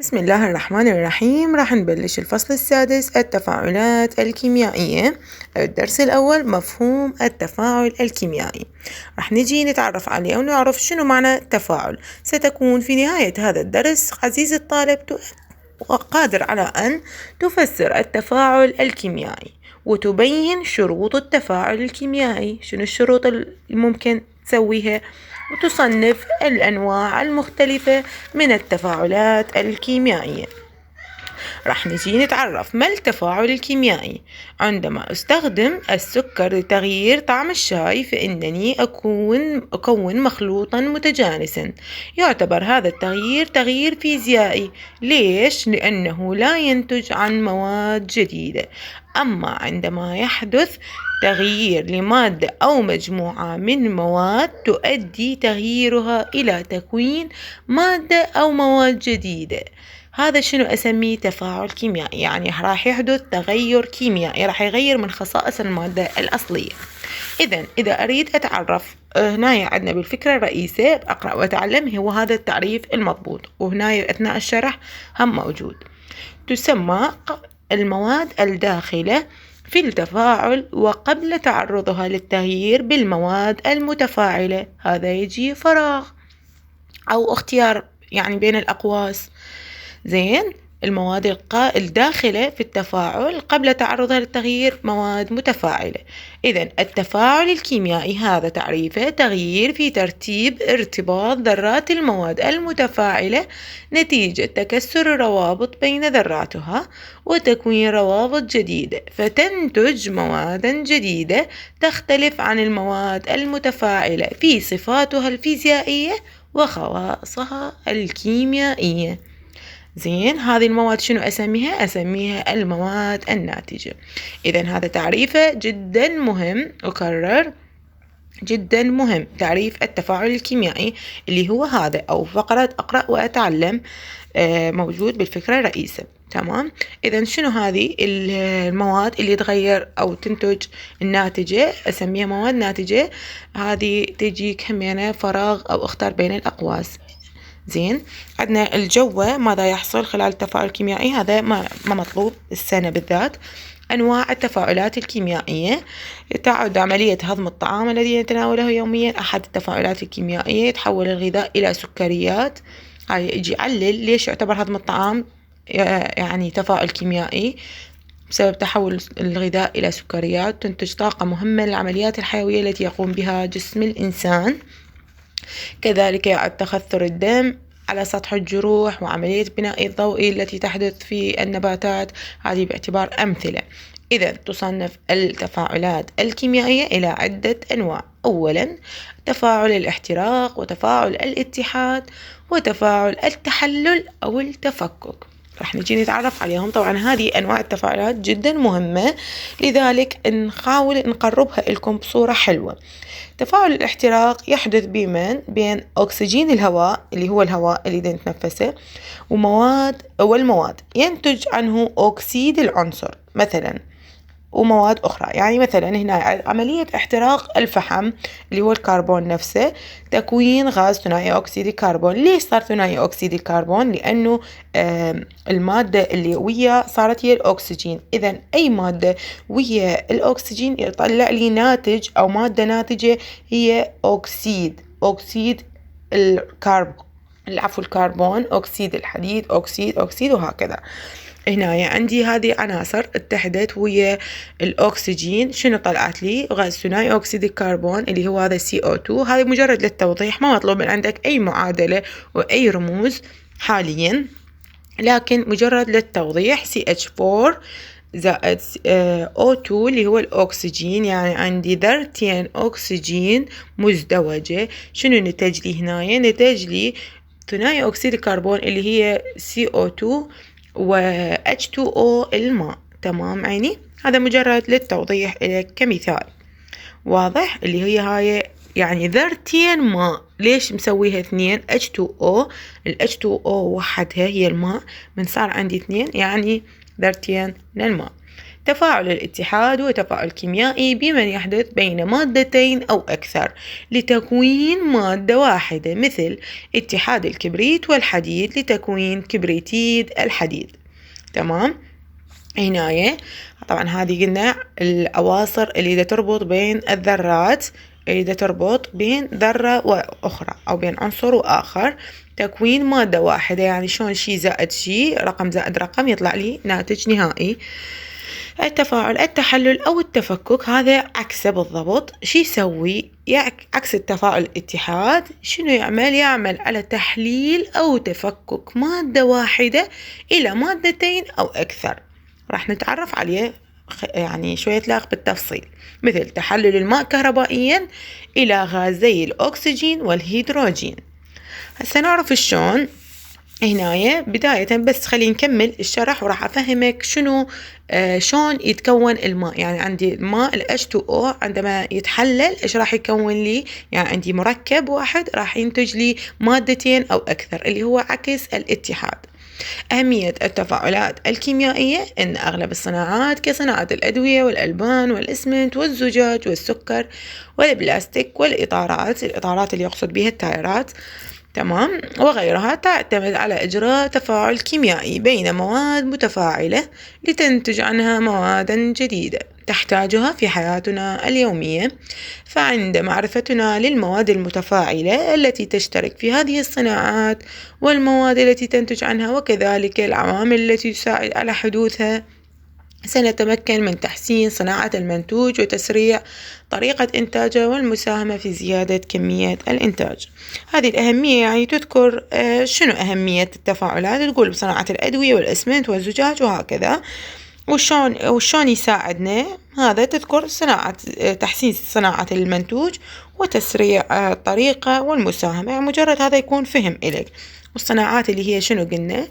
بسم الله الرحمن الرحيم. راح نبلش الفصل السادس التفاعلات الكيميائية. الدرس الأول مفهوم التفاعل الكيميائي. راح نجي نتعرف عليه ونعرف شنو معنى التفاعل. ستكون في نهاية هذا الدرس عزيزي الطالب قادر على أن تفسر التفاعل الكيميائي وتبين شروط التفاعل الكيميائي، شنو الشروط الممكن تسويها، وتصنف الأنواع المختلفة من التفاعلات الكيميائية. راح نجي نتعرف ما التفاعل الكيميائي. عندما أستخدم السكر لتغيير طعم الشاي فإنني أكون مخلوطا متجانسا. يعتبر هذا التغيير تغيير فيزيائي. ليش؟ لأنه لا ينتج عن مواد جديدة. أما عندما يحدث تغيير لمادة أو مجموعة من مواد تؤدي تغييرها إلى تكوين مادة أو مواد جديدة، هذا شنو أسميه؟ تفاعل كيميائي. يعني راح يحدث تغير كيميائي، راح يغير من خصائص المادة الأصلية. إذا أريد أتعرف، هنا عندنا بالفكرة الرئيسية أقرأ وأتعلم هو هذا التعريف المضبوط، وهنا أثناء الشرح هم موجود. تسمى المواد الداخلة في التفاعل وقبل تعرضها للتغيير بالمواد المتفاعلة. هذا يجي فراغ أو اختيار يعني بين الأقواس. زين، المواد الداخلة في التفاعل قبل تعرضها للتغيير مواد متفاعلة. إذن التفاعل الكيميائي هذا تعريفه تغيير في ترتيب ارتباط ذرات المواد المتفاعلة نتيجة تكسر الروابط بين ذراتها وتكوين روابط جديدة، فتنتج مواد جديدة تختلف عن المواد المتفاعلة في صفاتها الفيزيائية وخواصها الكيميائية. زين، هذه المواد شنو أسميها؟ أسميها المواد الناتجة. إذن هذا تعريفه جدا مهم، أكرر جدا مهم، تعريف التفاعل الكيميائي اللي هو هذا، أو فقرة أقرأ وأتعلم موجود بالفكرة الرئيسة. تمام. إذن شنو هذه المواد اللي تغير أو تنتج الناتجة؟ أسميها مواد ناتجة. هذه تجيك همينة فراغ أو اختار بين الأقواس. زين، عندنا الجوة ماذا يحصل خلال التفاعل الكيميائي، هذا ما مطلوب السنة بالذات. أنواع التفاعلات الكيميائية. تعد عملية هضم الطعام الذي نتناوله يوميا أحد التفاعلات الكيميائية. يتحول الغذاء إلى سكريات. هاي يجي يعلل ليش يعتبر هضم الطعام يعني تفاعل كيميائي. بسبب تحول الغذاء إلى سكريات تنتج طاقة مهمة للعمليات الحيوية التي يقوم بها جسم الإنسان. كذلك يعد تخثر الدم على سطح الجروح وعملية بناء الضوئي التي تحدث في النباتات، هذه باعتبار أمثلة. إذا تصنف التفاعلات الكيميائية إلى عدة أنواع. أولا، تفاعل الاحتراق، وتفاعل الاتحاد، وتفاعل التحلل أو التفكك. راح نجي نتعرف عليهم. طبعا هذه أنواع التفاعلات جدا مهمة، لذلك نحاول نقربها لكم بصورة حلوة. تفاعل الاحتراق يحدث بين أكسجين الهواء اللي هو الهواء اللي نتنفسه والمواد ينتج عنه أكسيد العنصر مثلا ومواد أخرى. يعني مثلا هنا عملية احتراق الفحم اللي هو الكربون نفسه، تكوين غاز ثنائي أكسيد الكربون. ليش صار ثنائي أكسيد الكربون؟ لأنه المادة اللي ويا صارت هي الأكسجين. إذن أي مادة ويا الأكسجين يطلع لي ناتج أو مادة ناتجة هي أكسيد الكربون، أكسيد الحديد، أكسيد وهكذا. هنا عندي هذه عناصر اتحدت ويا الأكسجين، شنو طلعت لي؟ غاز ثنائي أكسيد الكربون اللي هو هذا CO2. هذا مجرد للتوضيح، ما مطلوب من عندك أي معادلة وأي رموز حاليا، لكن مجرد للتوضيح. CH4 زائد O2 اللي هو الأكسجين، يعني عندي ذرتين أكسجين مزدوجة. شنو نتج لي هنا؟ نتج لي ثنائي أكسيد الكربون اللي هي CO2 و H2O الماء. تمام عيني؟ هذا مجرد للتوضيح لك كمثال واضح، اللي هي هاي يعني ذرتين ماء. ليش مسويها اثنين؟ H2O، ال H2O وحدها هي الماء، من صار عندي اثنين يعني ذرتين من الماء. تفاعل الاتحاد هو تفاعل كيميائي بمن يحدث بين مادتين أو أكثر لتكوين مادة واحدة، مثل اتحاد الكبريت والحديد لتكوين كبريتيد الحديد. تمام. هنايا طبعا هذه قلنا الأواصر اللي تربط بين الذرات، اللي تربط بين ذرة وأخرى أو بين عنصر وآخر تكوين مادة واحدة، يعني شلون شي زائد شي، رقم زائد رقم يطلع لي ناتج نهائي. التفاعل التحلل أو التفكك هذا عكسه بالضبط. شي يسوي؟ عكس التفاعل الاتحاد شنو يعمل على تحليل أو تفكك مادة واحدة إلى مادتين أو أكثر. راح نتعرف عليه يعني شوية لاغ بالتفصيل، مثل تحلل الماء كهربائيا إلى غازي الأكسجين والهيدروجين. هسه نعرف شلون. هنايا بداية بس خلينا نكمل الشرح وراح أفهمك شنو شلون يتكون الماء. يعني عندي الماء ال H2O عندما يتحلل إيش راح يكون لي؟ يعني عندي مركب واحد راح ينتج لي مادتين أو أكثر، اللي هو عكس الاتحاد. أهمية التفاعلات الكيميائية إن أغلب الصناعات كصناعة الأدوية والألبان والإسمنت والزجاج والسكر والبلاستيك الإطارات اللي يقصد بها التائرات، تمام، وغيرها تعتمد على إجراء تفاعل كيميائي بين مواد متفاعلة لتنتج عنها مواد جديدة تحتاجها في حياتنا اليومية. فعند معرفتنا للمواد المتفاعلة التي تشترك في هذه الصناعات والمواد التي تنتج عنها وكذلك العوامل التي تساعد على حدوثها، سنتمكن من تحسين صناعة المنتوج وتسريع طريقة إنتاجه والمساهمة في زيادة كمية الإنتاج. هذه الأهمية يعني تذكر شنو أهمية التفاعلات، تقول بصناعة الأدوية والإسمنت والزجاج وهكذا، وشون يساعدنا. هذا تذكر تحسين صناعة المنتوج وتسريع الطريقة والمساهمة، يعني مجرد هذا يكون فهم إليك. والصناعات اللي هي شنو قلنا؟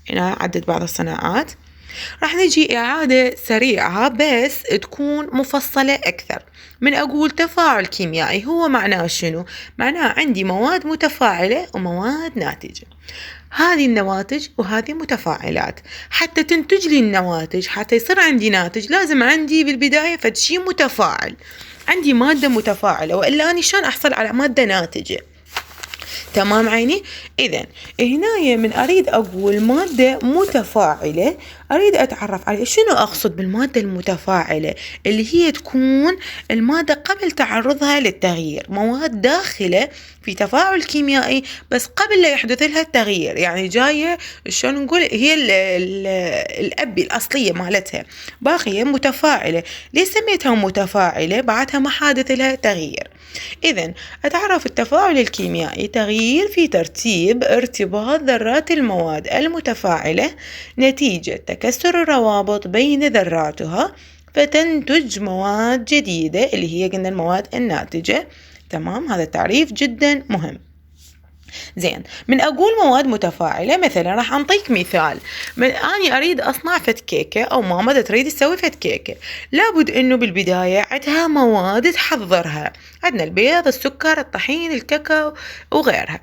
أنا عدد بعض الصناعات. راح نجي إعادة سريعة بس تكون مفصلة أكثر. من أقول تفاعل كيميائي هو معناه شنو؟ معناه عندي مواد متفاعلة ومواد ناتجة. هذه النواتج وهذه متفاعلات. حتى تنتج لي النواتج، حتى يصير عندي ناتج، لازم عندي بالبداية فد شي متفاعل، عندي مادة متفاعلة، وإلا أنا شلون أحصل على مادة ناتجة؟ تمام عيني. إذن هنا من أريد أقول مادة متفاعلة أريد أتعرف على شنو أقصد بالمادة المتفاعلة، اللي هي تكون المادة قبل تعرضها للتغيير، مواد داخلة في تفاعل كيميائي بس قبل لا يحدث لها التغيير، يعني جاية شلون نقول هي الأب الأصلية مالتها باقية متفاعلة. ليش سميتها متفاعلة؟ بعدها ما حادث لها تغيير. إذن أتعرف التفاعل الكيميائي تغيير في ترتيب ارتباط ذرات المواد المتفاعلة نتيجة تكسر الروابط بين ذراتها فتنتج مواد جديدة اللي هي قلنا المواد الناتجة. تمام، هذا تعريف جدا مهم. زين، من أقول مواد متفاعلة مثلا راح أنطيك مثال. أنا أريد أصنع فد كيكة أو ماما تريد تسوي فد كيكة، لابد إنه بالبداية عندها مواد تحضرها، عندنا البيض، السكر، الطحين، الكاكاو وغيرها.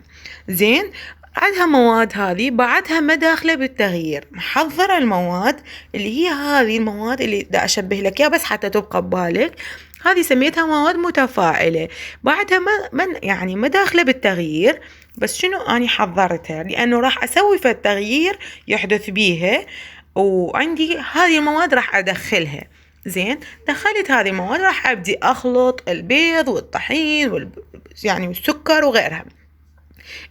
زين، عندها مواد هذه بعدها ما داخلة بالتغيير، محضرة المواد اللي هي هذه المواد اللي دا أشبه لك يا بس حتى تبقى ببالك. هذه سميتها مواد متفاعلة، بعدها ما داخلة بالتغيير، بس شنو أنا حضرتها لأنه راح أسوي في التغيير يحدث بيها، وعندي هذه المواد راح أدخلها. زين، دخلت هذه المواد راح أبدي أخلط البيض والطحين يعني والسكر وغيرها.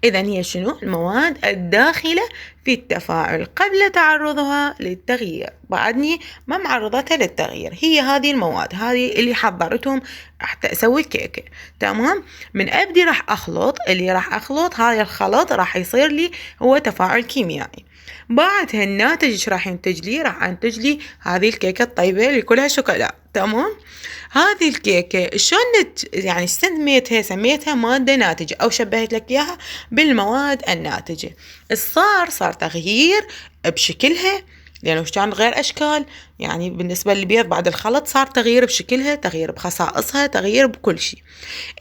إذن هي شنو؟ المواد الداخلة في التفاعل قبل تعرضها للتغيير، بعدني ما معرضتها للتغيير، هي هذه المواد، هذه اللي حضرتهم حتى أسوي كيكة. تمام، من أبدي راح أخلط، هذا الخلط راح يصير لي هو تفاعل كيميائي. بعدها الناتج ايش راح ينتج لي؟ راح ينتج لي هذه الكيكة الطيبة اللي كلها شوكولا. تمام، هذه الكيكة شلون يعني سميتها مادة ناتجة أو شبهت لك إياها بالمواد الناتجة. صار تغيير بشكلها لأنه كان غير أشكال، يعني بالنسبة للبيض بعد الخلط صار تغيير بشكلها، تغيير بخصائصها، تغيير بكل شيء.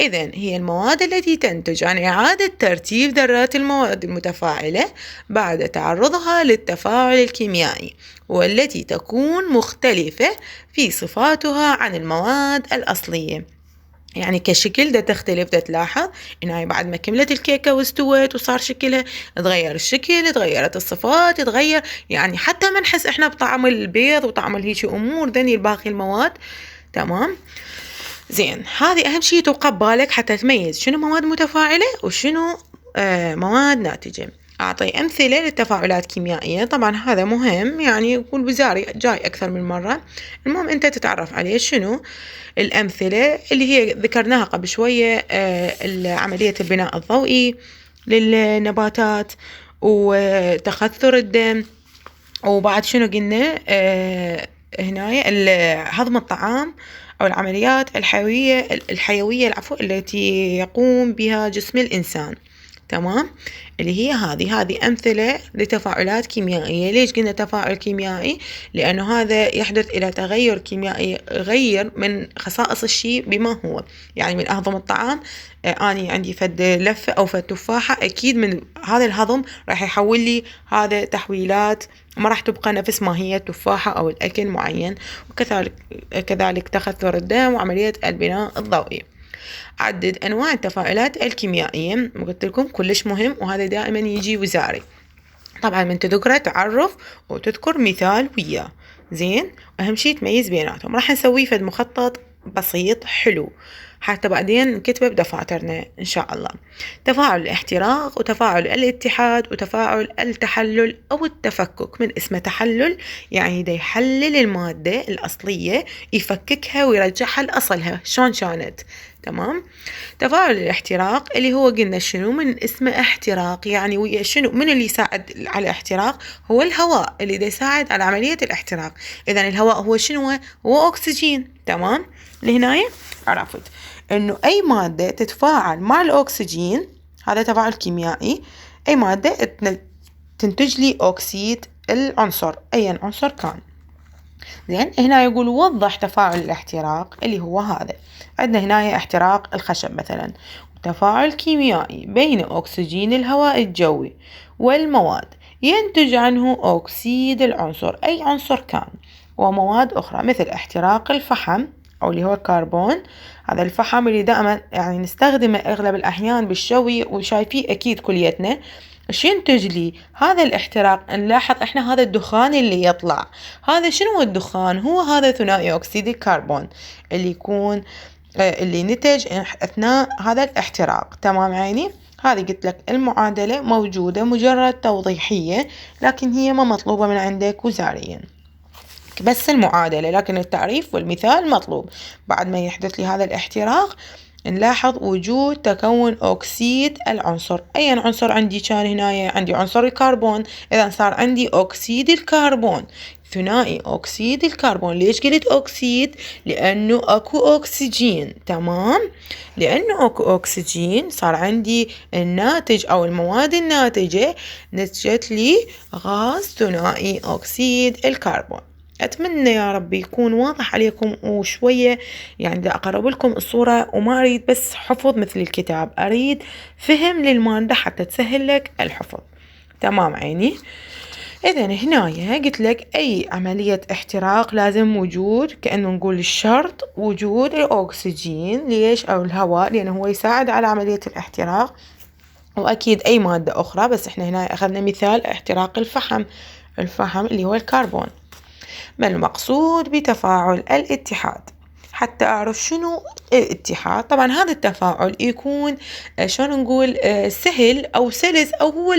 إذن هي المواد التي تنتج عن إعادة ترتيب ذرات المواد المتفاعلة بعد تعرضها للتفاعل الكيميائي، والتي تكون مختلفة في صفاتها عن المواد الأصلية. يعني كشكل ده تختلف، ده تلاحظ إن هاي بعد ما كملت الكيكة واستوت وصار شكلها، تغير الشكل، تغيرت الصفات، تغير يعني حتى ما نحس إحنا بطعم البيض وطعم هيك أمور ذني باقي المواد. تمام. زين، هذه أهم شيء توقع بالك حتى تميز شنو مواد متفاعلة وشنو مواد ناتجة. أعطي أمثلة للتفاعلات الكيميائية، طبعا هذا مهم، يعني يكون وزاري جاي أكثر من مرة. المهم أنت تتعرف عليه شنو الأمثلة اللي هي ذكرناها قبل شوية، عملية البناء الضوئي للنباتات، وتخثر الدم، وبعد شنو قلنا هنا هضم الطعام أو العمليات الحيوية التي يقوم بها جسم الإنسان. تمام. اللي هي هذه أمثلة لتفاعلات كيميائية. ليش قلنا تفاعل كيميائي؟ لأنه هذا يحدث إلى تغير كيميائي، يغير من خصائص الشيء بما هو. يعني من أهضم الطعام، أنا عندي فد لفة أو فد تفاحة، أكيد من هذا الهضم راح يحول لي هذا تحويلات، ما راح تبقى نفس ما هي التفاحة أو الأكل معين. وكذلك تخثر الدم وعملية البناء الضوئي. عدد أنواع التفاعلات الكيميائية، قلت لكم كلش مهم، وهذا دائما يجي وزاري. طبعا من تذكره تعرف وتذكر مثال وياه. زين، أهم شيء تميز بيناتهم. راح نسوي فد مخطط بسيط حلو حتى بعدين نكتبه بدفاترنا إن شاء الله. تفاعل الاحتراق، وتفاعل الاتحاد، وتفاعل التحلل أو التفكك. من اسمه تحلل، يعني دا يحلل المادة الأصلية، يفككها ويرجعها لأصلها شون كانت. تمام. تفاعل الاحتراق اللي هو قلنا شنو من اسمه احتراق، يعني ويا شنو من اللي يساعد على الاحتراق؟ هو الهواء اللي دا يساعد على عملية الاحتراق. إذن الهواء هو شنو؟ هو أكسجين. تمام. لهناية عرفت إنه أي مادة تتفاعل مع الأكسجين، هذا تفاعل كيميائي. أي مادة تنتج لي أكسيد العنصر، أي عنصر كان. زين، هنا يقول وضح تفاعل الاحتراق اللي هو هذا. عندنا هنا احتراق الخشب مثلا، تفاعل كيميائي بين أكسجين الهواء الجوي والمواد، ينتج عنه أكسيد العنصر، أي عنصر كان، ومواد أخرى مثل احتراق الفحم أو اللي هو الكربون. هذا الفحم اللي دائما يعني نستخدمه أغلب الأحيان بالشوي وشايفيه أكيد كليتنا. ايش ينتج لي هذا الاحتراق؟ نلاحظ احنا هذا الدخان اللي يطلع، هذا شنو هو الدخان؟ هو هذا ثنائي أكسيد الكربون اللي يكون اللي نتج أثناء هذا الاحتراق. تمام عيني؟ هذه قلت لك المعادلة موجودة، مجرد توضيحية، لكن هي ما مطلوبة من عندك وزاريا، بس المعادلة، لكن التعريف والمثال مطلوب. بعد ما يحدث لي هذا الاحتراق نلاحظ وجود تكون أكسيد العنصر. أي عنصر عندي كان هنا؟ عندي عنصر الكربون، إذا صار عندي أكسيد الكربون، ثنائي أكسيد الكربون. ليش قلت أكسيد؟ لأنه أكو أكسجين. تمام. لأنه أكو أكسجين صار عندي الناتج أو المواد الناتجة نتجت لي غاز ثنائي أكسيد الكربون. أتمنى يا رب يكون واضح عليكم وشوية، يعني دا أقرب لكم الصورة، وما أريد بس حفظ مثل الكتاب، أريد فهم للمادة حتى تسهل لك الحفظ. تمام عيني؟ إذن هنا قلت لك أي عملية احتراق لازم وجود، كأنه نقول الشرط وجود الأكسجين. ليش؟ أو الهواء، لأنه هو يساعد على عملية الاحتراق، وأكيد أي مادة أخرى، بس إحنا هنا أخذنا مثال احتراق الفحم، الفحم اللي هو الكربون. ما المقصود بتفاعل الاتحاد؟ حتى أعرف شنو الاتحاد، طبعا هذا التفاعل يكون شلون نقول سهل أو سلس، أو هو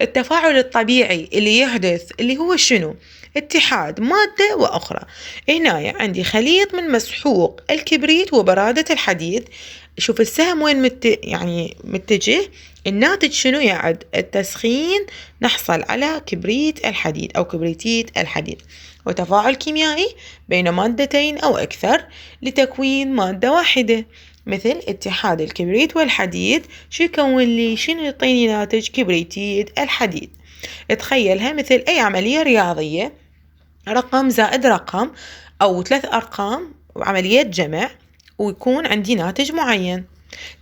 التفاعل الطبيعي اللي يحدث، اللي هو شنو؟ اتحاد مادة وأخرى. هنا عندي خليط من مسحوق الكبريت وبرادة الحديد. شوف السهم وين يعني متجه. الناتج شنو؟ يعد التسخين نحصل على كبريت الحديد أو كبريتيت الحديد. وتفاعل كيميائي بين مادتين أو أكثر لتكوين مادة واحدة، مثل اتحاد الكبريت والحديد. شو يكون لي؟ شنو يعطيني ناتج؟ كبريتيت الحديد. تخيلها مثل أي عملية رياضية، رقم زائد رقم أو 3 أرقام وعملية جمع ويكون عندي ناتج معين.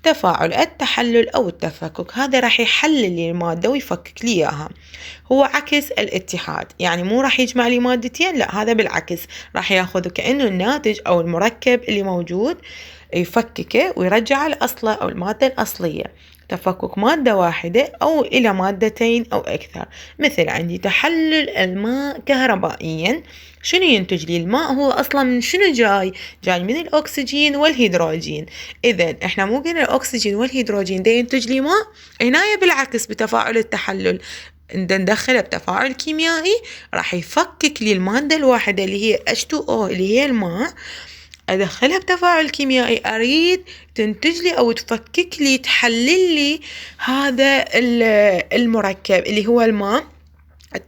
تفاعل التحلل أو التفكك هذا راح يحلل لي المادة ويفكك لي إياها، هو عكس الاتحاد، يعني مو راح يجمع لي مادتين، لا هذا بالعكس راح ياخذ كأنه الناتج أو المركب اللي موجود يفككه ويرجع الأصله أو المادة الأصلية. تفكك مادة واحدة أو إلى مادتين أو أكثر، مثل عندي تحلل الماء كهربائيا، شنو ينتج لي الماء؟ هو أصلا من شنو جاي من الأكسجين والهيدروجين. إذا إحنا مو قلنا الأكسجين والهيدروجين ده ينتج لي ماء، هنا بالعكس بتفاعل التحلل ندخله بتفاعل كيميائي راح يفكك لي المادة الواحدة اللي هي H2O اللي هي الماء، أدخلها بتفاعل كيميائي أريد تنتج لي أو تفكك لي تحلل لي هذا المركب اللي هو الماء،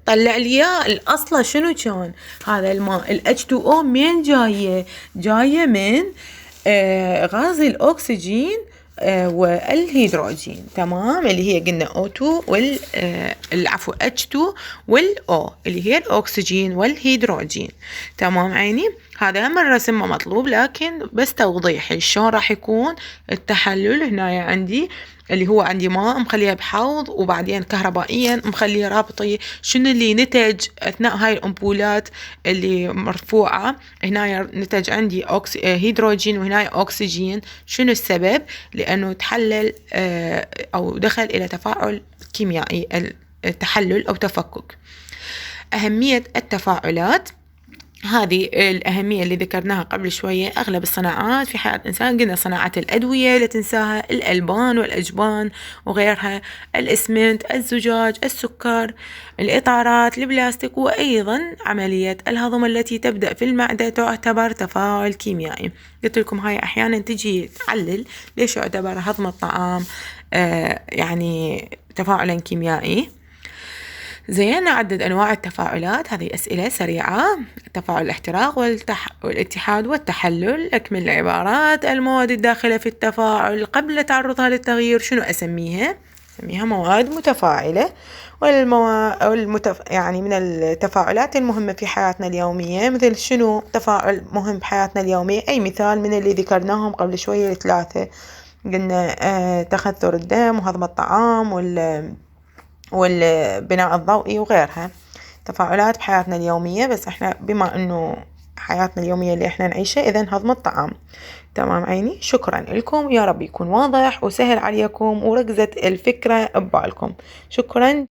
تطلع لي الأصل شنو كان هذا الماء ال H2O من جاية من غاز الأكسجين والهيدروجين، تمام، اللي هي قلنا O2 العفو H2 والO اللي هي الأكسجين والهيدروجين، تمام عيني. هذا هم الرسم مطلوب لكن بس توضيح شلون راح يكون التحلل. هنا عندي اللي هو عندي ماء مخليها بحوض وبعدين كهربائيا مخليه رابطي، شنو اللي نتج أثناء هاي الأمبولات اللي مرفوعة؟ هنا نتج عندي هيدروجين وهنا أكسجين. شنو السبب؟ لأنه تحلل أو دخل إلى تفاعل كيميائي، التحلل أو تفكك. أهمية التفاعلات، هذه الأهمية اللي ذكرناها قبل شوية. أغلب الصناعات في حياة الإنسان، قلنا صناعة الأدوية لا تنساها، الألبان والأجبان وغيرها، الإسمنت، الزجاج، السكر، الإطارات، البلاستيك، وأيضا عملية الهضم التي تبدأ في المعدة تعتبر تفاعل كيميائي. قلت لكم هاي أحيانا تجي تعلل ليش يعتبر هضم الطعام يعني تفاعلا كيميائي. زين، نعدد أنواع التفاعلات، هذه أسئلة سريعة. تفاعل الاحتراق والاتحاد والتحلل. أكمل العبارات. المواد الداخلة في التفاعل قبل تعرضها للتغيير شنو أسميها؟ أسميها مواد متفاعلة. يعني من التفاعلات المهمة في حياتنا اليومية، مثل شنو تفاعل مهم بحياتنا اليومية؟ أي مثال من اللي ذكرناهم قبل شوية ال3 قلنا تخثر الدم وهضم الطعام والبناء الضوئي وغيرها، تفاعلات بحياتنا اليومية. بس احنا بما انه حياتنا اليومية اللي احنا نعيشها، اذن هضم الطعام. تمام عيني، شكرا لكم، يا رب يكون واضح وسهل عليكم وركزت الفكرة ببالكم. شكرا.